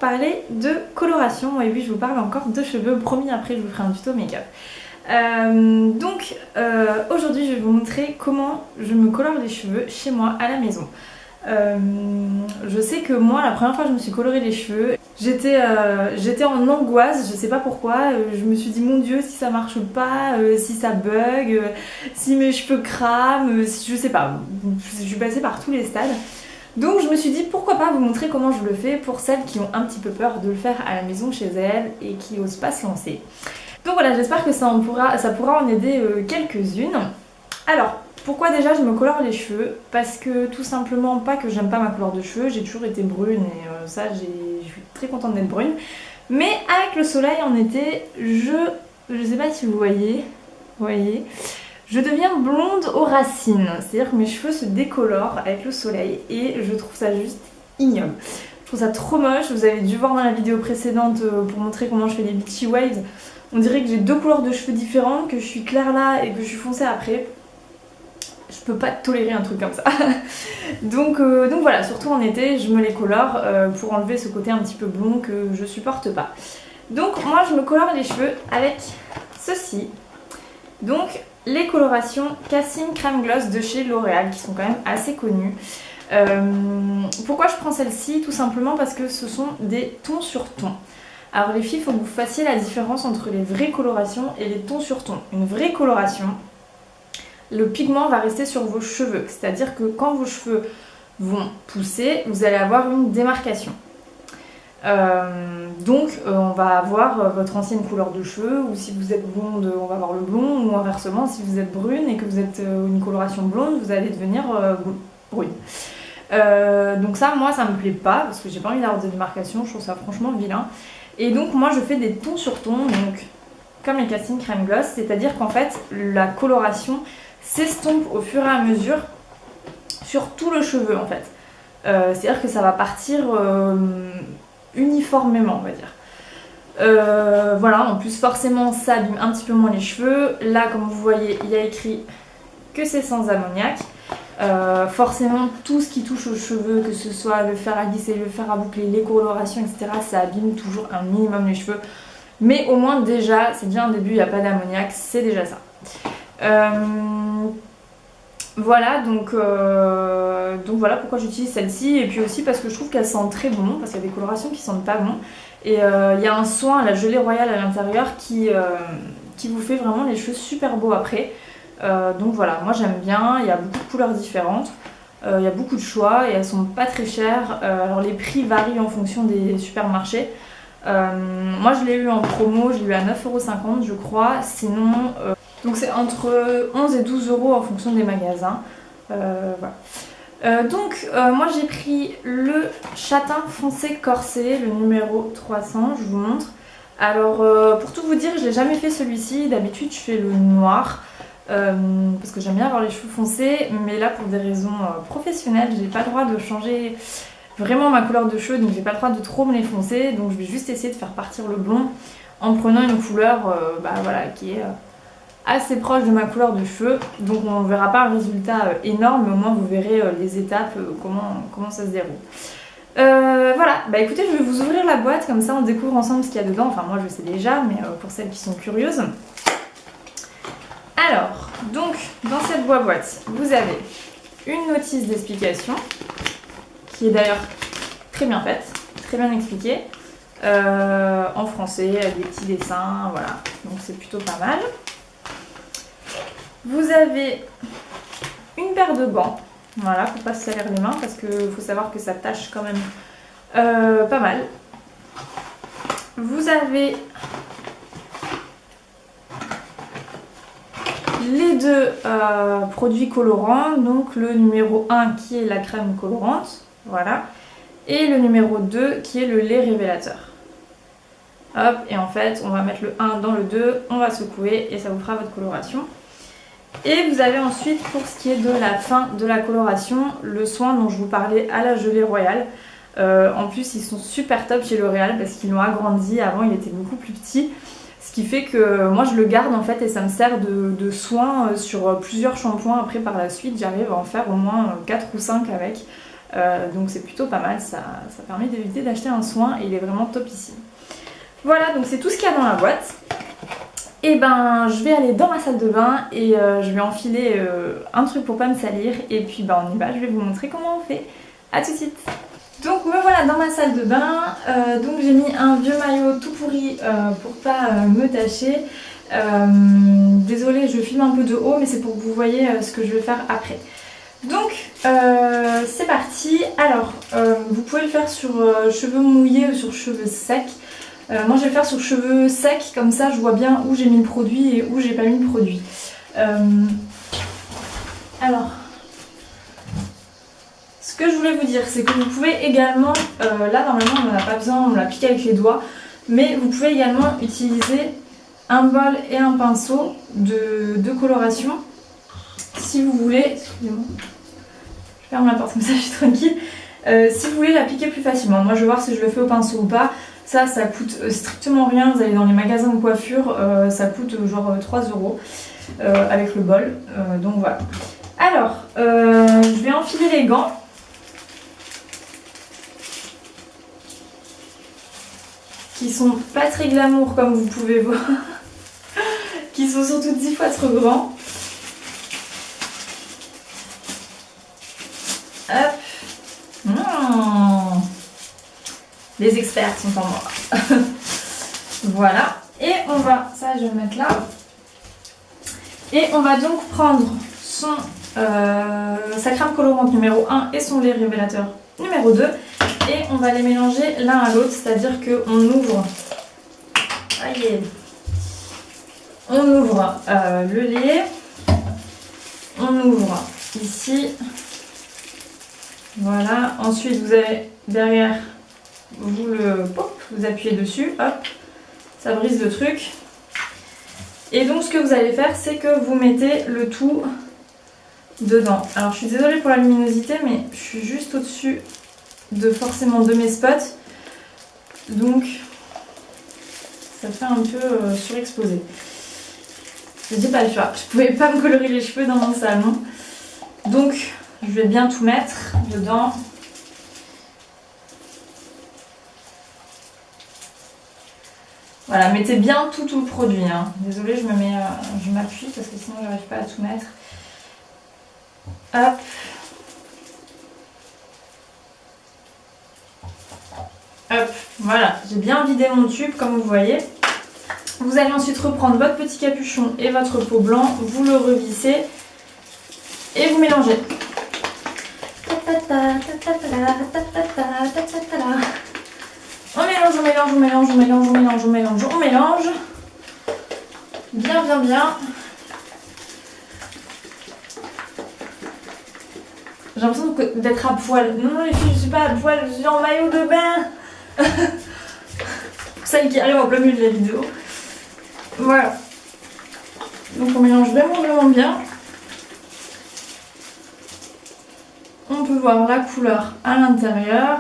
parler de coloration. Et oui, je vous parle encore de cheveux, promis, après je vous ferai un tuto make-up. Aujourd'hui je vais vous montrer comment je me colore les cheveux chez moi à la maison. Je sais que moi la première fois que je me suis coloré les cheveux, j'étais en angoisse, je sais pas pourquoi, je me suis dit mon dieu si ça marche pas, si ça bug, si mes cheveux crament, si, je sais pas, je suis passée par tous les stades. Donc je me suis dit pourquoi pas vous montrer comment je le fais pour celles qui ont un petit peu peur de le faire à la maison chez elles et qui osent pas se lancer. Donc voilà, j'espère que ça pourra en aider quelques-unes. Alors, pourquoi déjà je me colore les cheveux? Parce que tout simplement, pas que j'aime pas ma couleur de cheveux, j'ai toujours été brune et ça, je suis très contente d'être brune. Mais avec le soleil en été, je sais pas si vous voyez, je deviens blonde aux racines. C'est-à-dire que mes cheveux se décolorent avec le soleil et je trouve ça juste ignoble. Je trouve ça trop moche, vous avez dû voir dans la vidéo précédente pour montrer comment je fais les beachy waves. On dirait que j'ai deux couleurs de cheveux différentes, que je suis claire là et que je suis foncée après. Je peux pas tolérer un truc comme ça. donc voilà, surtout en été, je me les colore pour enlever ce côté un petit peu blond que je supporte pas. Donc moi je me colore les cheveux avec ceci. Donc les colorations Cassine Crème Gloss de chez L'Oréal qui sont quand même assez connues. Pourquoi je prends celle-ci? Tout simplement parce que ce sont des tons sur tons. Alors les filles, il faut que vous fassiez la différence entre les vraies colorations et les tons sur tons. Une vraie coloration, le pigment va rester sur vos cheveux. C'est-à-dire que quand vos cheveux vont pousser, vous allez avoir une démarcation. On va avoir votre ancienne couleur de cheveux, ou si vous êtes blonde, on va avoir le blond, ou inversement, si vous êtes brune et que vous êtes une coloration blonde, vous allez devenir brune. Donc ça, moi, ça me plaît pas, parce que j'ai pas envie d'avoir de démarcation, je trouve ça franchement vilain. Et donc moi je fais des tons sur tons, donc comme les Cassine Crème Gloss, c'est-à-dire qu'en fait la coloration s'estompe au fur et à mesure sur tout le cheveu en fait. C'est-à-dire que ça va partir uniformément on va dire. Voilà, en plus forcément ça abîme un petit peu moins les cheveux. Là comme vous voyez il y a écrit que c'est sans ammoniac. Forcément tout ce qui touche aux cheveux, que ce soit le fer à lisser, le fer à boucler, les colorations etc, ça abîme toujours un minimum les cheveux, mais au moins déjà c'est déjà un début, il n'y a pas d'ammoniac, c'est déjà ça. Voilà donc voilà pourquoi j'utilise celle-ci, et puis aussi parce que je trouve qu'elle sent très bon, parce qu'il y a des colorations qui sentent pas bon, et il y a un soin, la gelée royale à l'intérieur qui vous fait vraiment les cheveux super beaux après. Donc voilà, moi j'aime bien, il y a beaucoup de couleurs différentes, il y a beaucoup de choix et elles sont pas très chères. Alors les prix varient en fonction des supermarchés. Moi je l'ai eu en promo, je l'ai eu à 9,50 € je crois, sinon donc c'est entre 11 et 12 € en fonction des magasins. Voilà. Moi j'ai pris le châtain foncé corsé, le numéro 300, je vous montre. Alors pour tout vous dire, je l'ai jamais fait celui-ci, d'habitude je fais le noir. Parce que j'aime bien avoir les cheveux foncés, mais là pour des raisons professionnelles j'ai pas le droit de changer vraiment ma couleur de cheveux, donc j'ai pas le droit de trop me les foncer, donc je vais juste essayer de faire partir le blond en prenant une couleur voilà, qui est assez proche de ma couleur de cheveux. Donc on verra pas un résultat énorme, mais au moins vous verrez les étapes, comment ça se déroule. Voilà, bah écoutez, je vais vous ouvrir la boîte, comme ça on découvre ensemble ce qu'il y a dedans. Enfin moi je sais déjà, mais pour celles qui sont curieuses. Alors, donc dans cette boîte, vous avez une notice d'explication qui est d'ailleurs très bien faite, très bien expliquée, en français, avec des petits dessins, voilà, donc c'est plutôt pas mal. Vous avez une paire de gants, voilà, pour pas se salir les mains, parce qu'il faut savoir que ça tâche quand même pas mal. Vous avez les deux produits colorants, donc le numéro 1 qui est la crème colorante, voilà, et le numéro 2 qui est le lait révélateur. Hop, et en fait on va mettre le 1 dans le 2, on va secouer et ça vous fera votre coloration. Et vous avez ensuite, pour ce qui est de la fin de la coloration, le soin dont je vous parlais à la gelée royale. En plus ils sont super top chez L'Oréal parce qu'ils l'ont agrandi, avant il était beaucoup plus petit. Ce qui fait que moi je le garde en fait et ça me sert de soin sur plusieurs shampoings. Après par la suite j'arrive à en faire au moins 4 ou 5 avec. Donc c'est plutôt pas mal, ça permet d'éviter d'acheter un soin et il est vraiment topissime. Voilà, donc c'est tout ce qu'il y a dans la boîte. Et ben je vais aller dans ma salle de bain et je vais enfiler un truc pour pas me salir. Et puis ben on y va, je vais vous montrer comment on fait. A tout de suite. Donc me voilà dans ma salle de bain. Donc j'ai mis un vieux maillot tout pourri pour pas me tacher. Désolée, je filme un peu de haut, mais c'est pour que vous voyez ce que je vais faire après. Donc c'est parti. Alors vous pouvez le faire sur cheveux mouillés ou sur cheveux secs. Moi je vais le faire sur cheveux secs, comme ça je vois bien où j'ai mis le produit et où j'ai pas mis le produit. Alors, ce que je voulais vous dire, c'est que vous pouvez également, là normalement on n'en a pas besoin, on l'applique avec les doigts, mais vous pouvez également utiliser un bol et un pinceau de coloration, si vous voulez. Excusez-moi, je ferme la porte comme ça je suis tranquille. Si vous voulez l'appliquer plus facilement, moi je vais voir si je le fais au pinceau ou pas. Ça coûte strictement rien, vous allez dans les magasins de coiffure, ça coûte genre 3 € avec le bol, donc voilà. Alors, je vais enfiler les gants. Qui sont pas très glamour comme vous pouvez voir, qui sont surtout 10 fois trop grands. Hop. Les experts sont en moi. Voilà. Et on va, ça je vais le mettre là. Et on va donc prendre son sa crème colorante numéro 1 et son lait révélateur numéro 2. Et on va les mélanger l'un à l'autre, c'est-à-dire qu'on ouvre, le lait, on ouvre ici, voilà, ensuite vous avez derrière, vous appuyez dessus, hop, ça brise le truc. Et donc ce que vous allez faire, c'est que vous mettez le tout dedans. Alors je suis désolée pour la luminosité, mais je suis juste au-dessus de forcément de mes spots, donc ça fait un peu surexposé. J'ai pas le choix, je pouvais pas me colorer les cheveux dans mon salon, donc je vais bien tout mettre dedans. Voilà, mettez bien tout le produit, hein. Désolée, je m'appuie parce que sinon j'arrive pas à tout mettre. Hop. Hop, voilà, j'ai bien vidé mon tube comme vous voyez. Vous allez ensuite reprendre votre petit capuchon et votre pot blanc, vous le revissez et vous mélangez. On mélange, on mélange, on mélange, on mélange, on mélange, on mélange, on mélange. Bien, bien, bien. J'ai l'impression d'être à poil. Non, les filles, je suis pas à poil, je suis en maillot de bain. Pour celles qui arrivent en plein milieu de la vidéo. Voilà. Donc on mélange vraiment, vraiment bien. On peut voir la couleur à l'intérieur.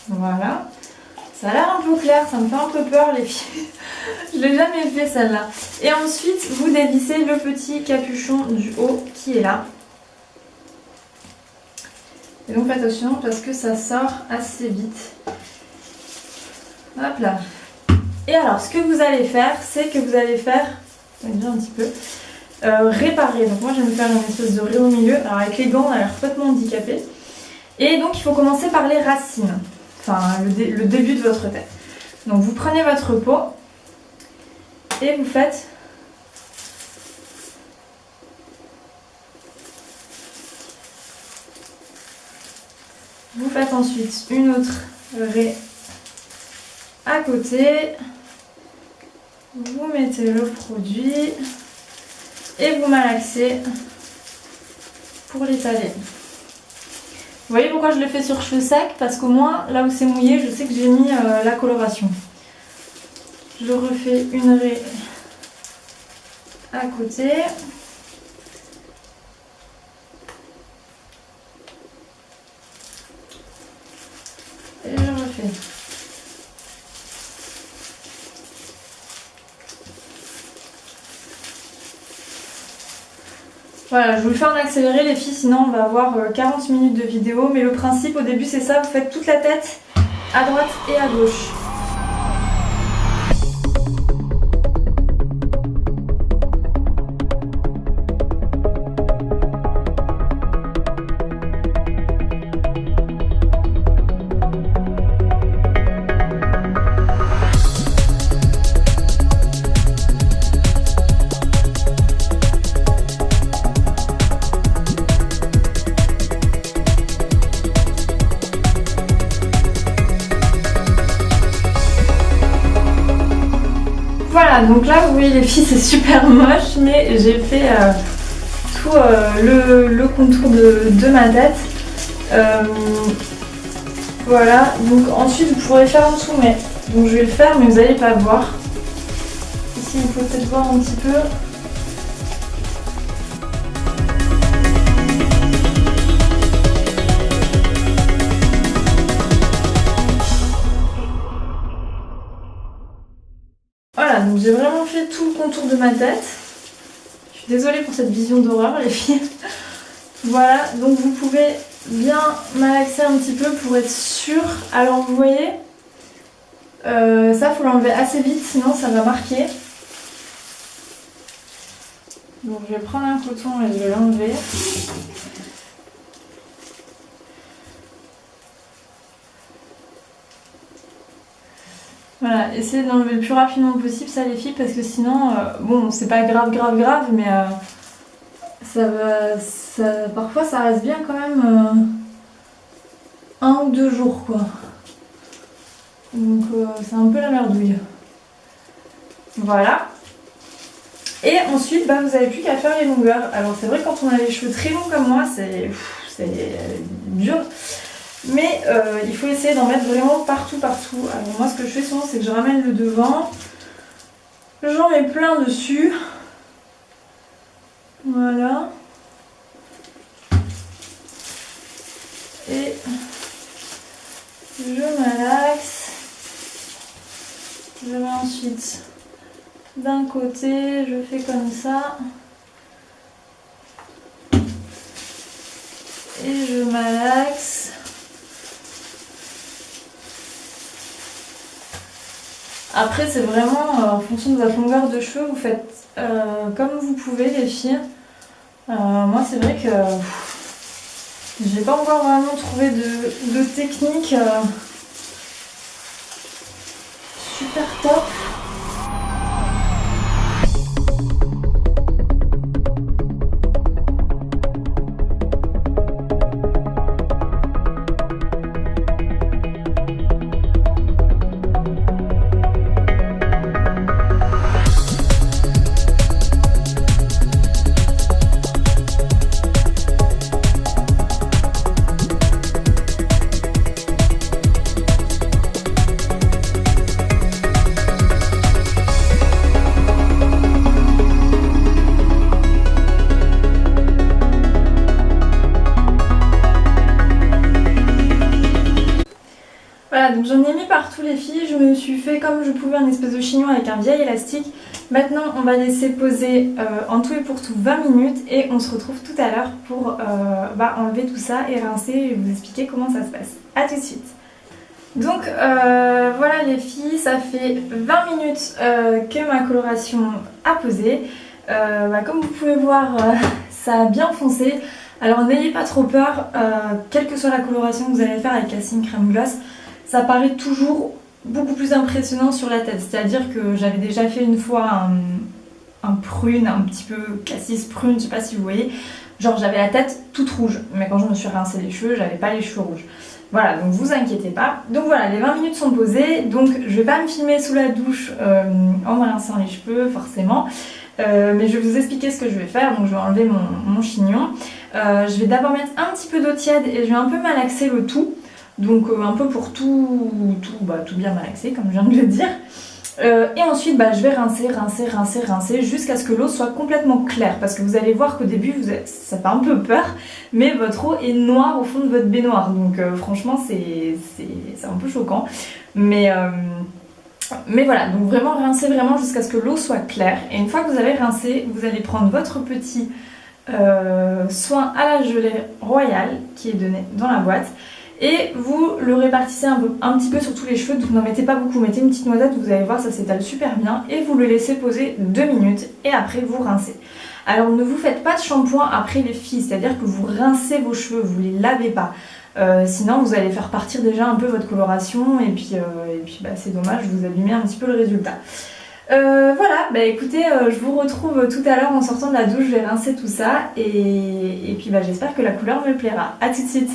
Voilà. Ça a l'air un peu clair, ça me fait un peu peur les filles. Je l'ai jamais fait celle-là. Et ensuite, vous dévissez le petit capuchon du haut qui est là. Et donc faites attention parce que ça sort assez vite. Hop là. Et alors, ce que vous allez faire, c'est que vous allez faire, un petit peu, réparer. Donc moi, je vais me faire une espèce de raie au milieu. Alors avec les gants, on a l'air complètement handicapé. Et donc, il faut commencer par les racines. Enfin, le début de votre tête. Donc vous prenez votre pot et vous faites ensuite une autre raie à côté, vous mettez le produit et vous malaxez pour l'étaler. Vous voyez pourquoi je le fais sur cheveux secs? Parce qu'au moins, là où c'est mouillé, je sais que j'ai mis la coloration. Je refais une raie à côté. Et je refais. Voilà, je vous le fais en accéléré les filles, sinon on va avoir 40 minutes de vidéo. Mais le principe au début c'est ça, vous faites toute la tête à droite et à gauche. Voilà, donc là vous voyez les filles c'est super moche, mais j'ai fait tout le contour de ma tête. Voilà, donc ensuite vous pourrez faire en dessous, mais donc je vais le faire mais vous n'allez pas voir. Ici il faut peut-être voir un petit peu. Voilà, donc j'ai vraiment fait tout le contour de ma tête. Je suis désolée pour cette vision d'horreur les filles. Voilà, donc vous pouvez bien malaxer un petit peu pour être sûr. Alors vous voyez, ça faut l'enlever assez vite sinon ça va marquer. Donc je vais prendre un coton et je vais l'enlever. Voilà, essayez d'enlever le plus rapidement possible ça les filles parce que sinon, bon c'est pas grave mais parfois ça reste bien quand même 1 ou 2 jours quoi. Donc c'est un peu la merdouille. Voilà. Et ensuite bah, vous n'avez plus qu'à faire les longueurs. Alors c'est vrai quand on a les cheveux très longs comme moi c'est dur. Mais il faut essayer d'en mettre vraiment partout. Alors moi ce que je fais souvent c'est que je ramène le devant. J'en mets plein dessus. Voilà. Et je malaxe. Je mets ensuite d'un côté, je fais comme ça. Et je malaxe. Après c'est vraiment en fonction de votre longueur de cheveux, vous faites comme vous pouvez les filles. Moi c'est vrai que j'ai pas encore vraiment trouvé de technique super top. Voilà, donc j'en ai mis partout les filles, je me suis fait comme je pouvais un espèce de chignon avec un vieil élastique. Maintenant on va laisser poser en tout et pour tout 20 minutes et on se retrouve tout à l'heure pour enlever tout ça et rincer et vous expliquer comment ça se passe. A tout de suite. Donc voilà les filles, ça fait 20 minutes que ma coloration a posé. Comme vous pouvez voir, ça a bien foncé. Alors n'ayez pas trop peur, quelle que soit la coloration que vous allez faire avec Casting Crème Gloss, ça paraît toujours beaucoup plus impressionnant sur la tête. C'est-à-dire que j'avais déjà fait une fois un prune, un petit peu cassis prune, je sais pas si vous voyez. Genre j'avais la tête toute rouge, mais quand je me suis rincé les cheveux, j'avais pas les cheveux rouges. Voilà, donc vous inquiétez pas. Donc voilà, les 20 minutes sont posées, donc je vais pas me filmer sous la douche en me rinçant les cheveux, forcément. Mais je vais vous expliquer ce que je vais faire. Donc je vais enlever mon chignon. Je vais d'abord mettre un petit peu d'eau tiède et je vais un peu malaxer le tout. Donc un peu pour tout bien malaxer comme je viens de le dire. Et ensuite je vais rincer jusqu'à ce que l'eau soit complètement claire. Parce que vous allez voir qu'au début ça fait un peu peur, mais votre eau est noire au fond de votre baignoire. Donc franchement c'est un peu choquant. Mais voilà, donc vraiment rincer vraiment jusqu'à ce que l'eau soit claire. Et une fois que vous avez rincé, vous allez prendre votre petit soin à la gelée royale qui est donné dans la boîte. Et vous le répartissez un petit peu sur tous les cheveux, donc n'en mettez pas beaucoup, mettez une petite noisette, vous allez voir ça s'étale super bien. Et vous le laissez poser 2 minutes et après vous rincez. Alors ne vous faites pas de shampoing après les filles, c'est-à-dire que vous rincez vos cheveux, vous les lavez pas. Sinon vous allez faire partir déjà un peu votre coloration et puis bah, c'est dommage, vous abîmez un petit peu le résultat. Voilà, bah écoutez, je vous retrouve tout à l'heure en sortant de la douche, je vais rincer tout ça et puis bah, j'espère que la couleur me plaira. A tout de suite.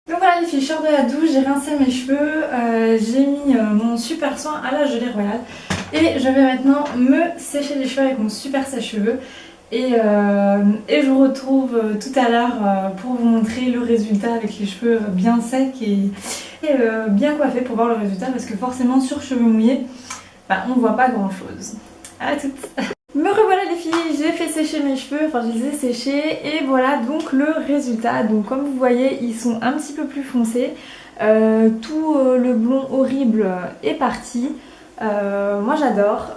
Donc voilà les filles, je sors de la douche, j'ai rincé mes cheveux, j'ai mis mon super soin à la gelée royale et je vais maintenant me sécher les cheveux avec mon super sèche-cheveux et je vous retrouve tout à l'heure pour vous montrer le résultat avec les cheveux bien secs et bien coiffés pour voir le résultat parce que forcément sur cheveux mouillés, bah, on voit pas grand chose. A toutes. Me revoilà les filles, j'ai fait sécher mes cheveux, enfin je les ai séchés et voilà donc le résultat. Donc comme vous voyez ils sont un petit peu plus foncés, tout le blond horrible est parti, moi j'adore.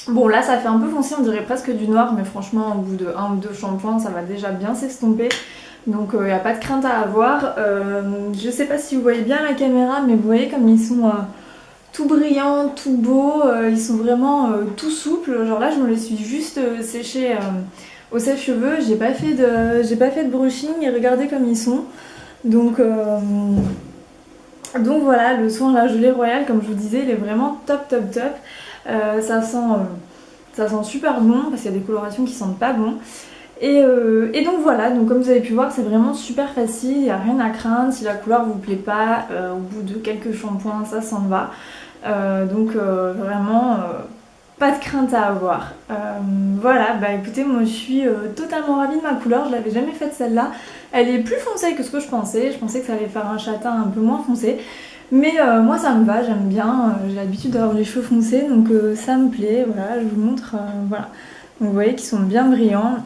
Bon là ça fait un peu foncé, on dirait presque du noir mais franchement au bout de 1 ou 2 shampoings ça va déjà bien s'estomper. Donc il n'y a pas de crainte à avoir. Je sais pas si vous voyez bien la caméra mais vous voyez comme ils sont... tout brillant, tout beau, ils sont vraiment tout souples. Genre là je me les suis juste séchés au sèche-cheveux, j'ai pas fait de brushing et regardez comme ils sont. Donc voilà, le soin à la gelée royale comme je vous disais il est vraiment top top top. Ça sent super bon parce qu'il y a des colorations qui sentent pas bon. Et donc voilà, donc comme vous avez pu voir c'est vraiment super facile, il n'y a rien à craindre, si la couleur vous plaît pas, au bout de quelques shampoings ça s'en va. Donc vraiment pas de crainte à avoir. Voilà, bah écoutez moi je suis totalement ravie de ma couleur, je l'avais jamais faite celle-là. Elle est plus foncée que ce que je pensais que ça allait faire un châtain un peu moins foncé. Mais moi ça me va, j'aime bien, j'ai l'habitude d'avoir les cheveux foncés donc ça me plaît, voilà, je vous montre, voilà. Donc vous voyez qu'ils sont bien brillants.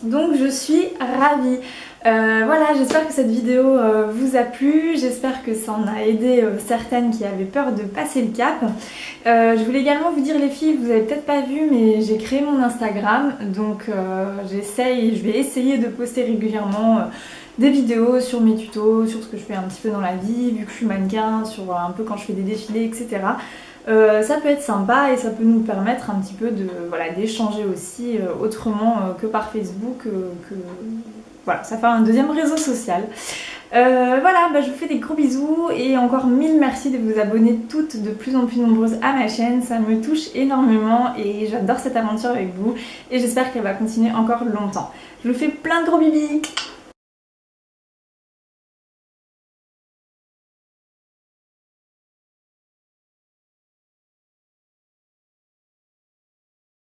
Donc je suis ravie. Voilà, j'espère que cette vidéo vous a plu, j'espère que ça en a aidé certaines qui avaient peur de passer le cap. Je voulais également vous dire les filles, vous avez peut-être pas vu mais j'ai créé mon Instagram, donc je vais essayer de poster régulièrement des vidéos sur mes tutos, sur ce que je fais un petit peu dans la vie, vu que je suis mannequin, sur un peu quand je fais des défilés, etc. Ça peut être sympa et ça peut nous permettre un petit peu de voilà, d'échanger aussi autrement que par Facebook, voilà, ça fait un deuxième réseau social. Voilà, bah, je vous fais des gros bisous et encore 1000 merci de vous abonner toutes de plus en plus nombreuses à ma chaîne, ça me touche énormément et j'adore cette aventure avec vous et j'espère qu'elle va continuer encore longtemps. Je vous fais plein de gros bibis.